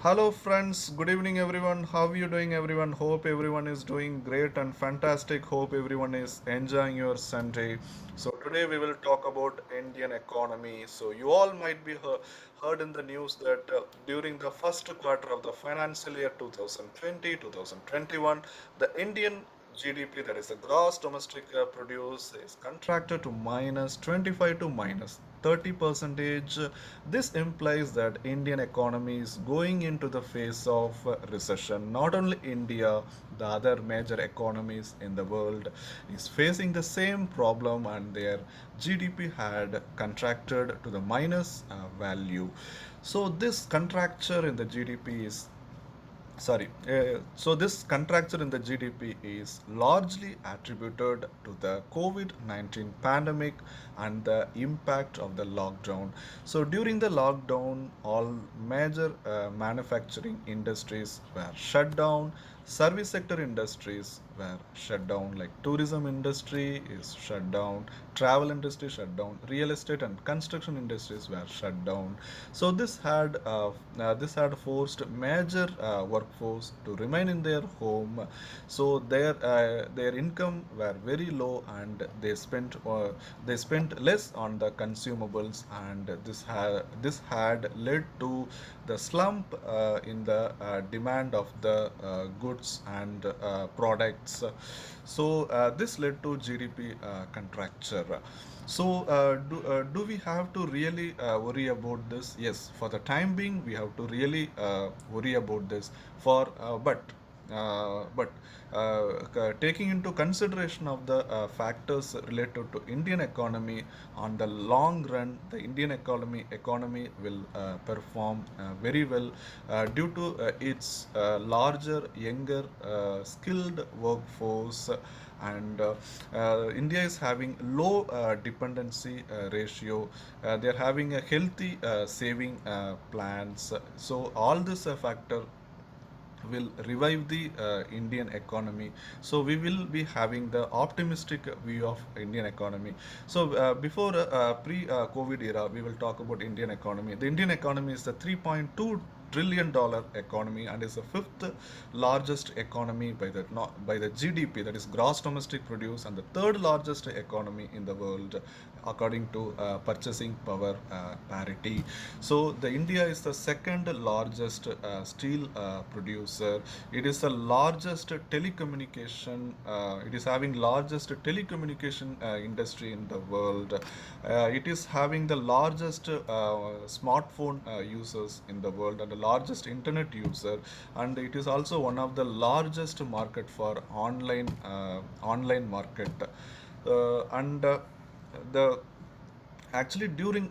Hello, friends. Good evening, everyone. How are you doing, everyone? Hope everyone is doing great and fantastic. Hope everyone is enjoying your Sunday. So, today we will talk about Indian economy. So, you all might be heard in the news that during the first quarter of the financial year 2020-2021, the Indian GDP, that is the gross domestic produce, is contracted to minus 25 to minus 30 percentage. This implies that Indian economy is going into the phase of recession. Not only India, the other major economies in the world is facing the same problem, and their GDP had contracted to the minus value. So this contracture in the GDP is so this contraction in the GDP is largely attributed to the COVID-19 pandemic and the impact of the lockdown. So during the lockdown, all major manufacturing industries were shut down. Service sector industries were shut down, like tourism industry is shut down, travel industry shut down, real estate and construction industries were shut down. So this had forced major workforce to remain in their home. So their income were very low, and they spent less on the consumables, and this had led to the slump in the demand of the goods and products. So this led to GDP contracture. So, do we have to really worry about this? Yes, for the time being, we have to really worry about this. But taking into consideration of the factors related to Indian economy, on the long run, the Indian economy will perform very well due to its larger, younger, skilled workforce, and India is having low dependency ratio. They're having a healthy saving plans. So all this factor will revive the Indian economy. So we will be having the optimistic view of Indian economy. So before pre-COVID era, we will talk about Indian economy. The Indian economy is the 3.2 trillion dollar economy and is the fifth largest economy by the by the GDP, that is gross domestic produce, and the third largest economy in the world according to purchasing power parity. So the India is the second largest steel producer. It is the largest telecommunication. It is having largest telecommunication industry in the world. It is having the largest smartphone users in the world and the largest internet user, and it is also one of the largest market for online market. And the Actually, during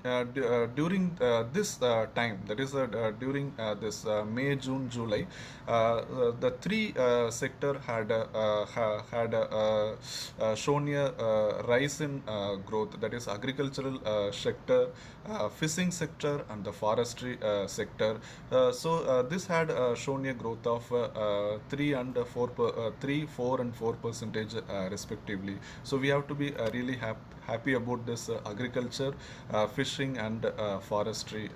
this time, that is during this May, June, July, the three sector had shown a rise in growth. That is agricultural sector, fishing sector, and the forestry sector. So this had shown a growth of 3, 4, and 4% respectively. So we have to be really happy about this agriculture, fishing, and forestry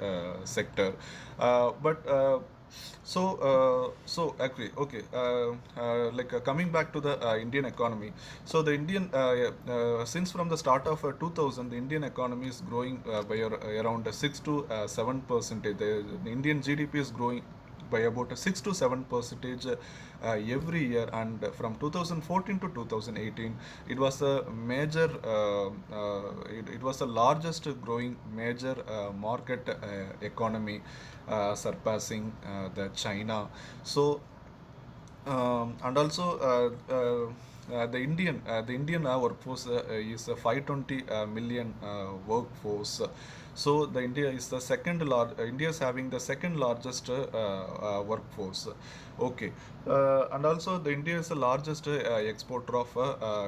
sector. But so actually, okay, coming back to the Indian economy. So the Indian since from the start of 2000, the Indian economy is growing by around 6 to 7%. The Indian GDP is growing by about 6 to 7 percentage every year, and from 2014 to 2018, it was a major it was the largest growing major market economy, surpassing the China. So and also the Indian workforce is a 520 million workforce. So the India is having the second largest workforce. Okay, and also the India is the largest exporter of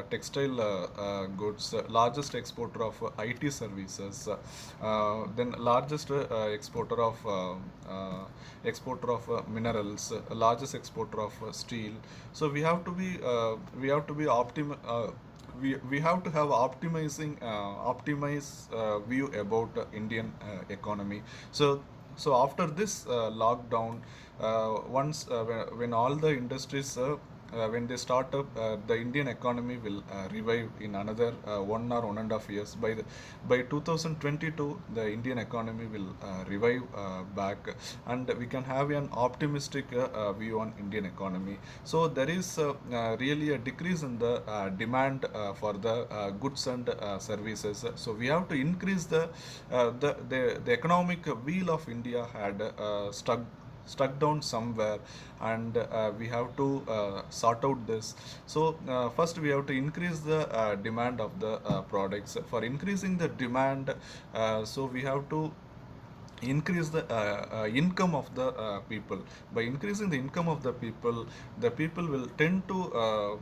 textile goods, largest exporter of IT services, then largest exporter of minerals, largest exporter of steel. So we have to have optimizing optimize view about Indian economy. So So after this lockdown, once when all the industries when they start up, the Indian economy will revive in another 1 or 1.5 years. By 2022, the Indian economy will revive back, and we can have an optimistic view on Indian economy. So there is really a decrease in the demand for the goods and services. So we have to increase the economic wheel of India had stuck down somewhere, and we have to sort out this. So first we have to increase the demand of the products. For increasing the demand, so we have to increase the income of the people. By increasing the income of the people will tend to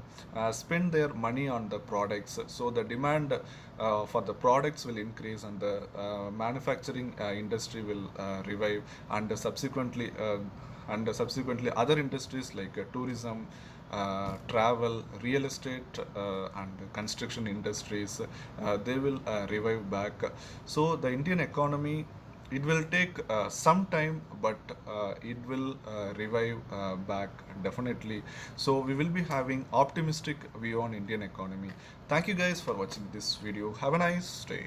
spend their money on the products, so the demand for the products will increase, and the manufacturing industry will revive, and subsequently other industries like tourism, travel, real estate, and construction industries, they will revive back. So the Indian economy, it will take some time, but it will revive back definitely. So we will be having optimistic view on Indian economy. Thank you guys for watching this video. Have a nice day.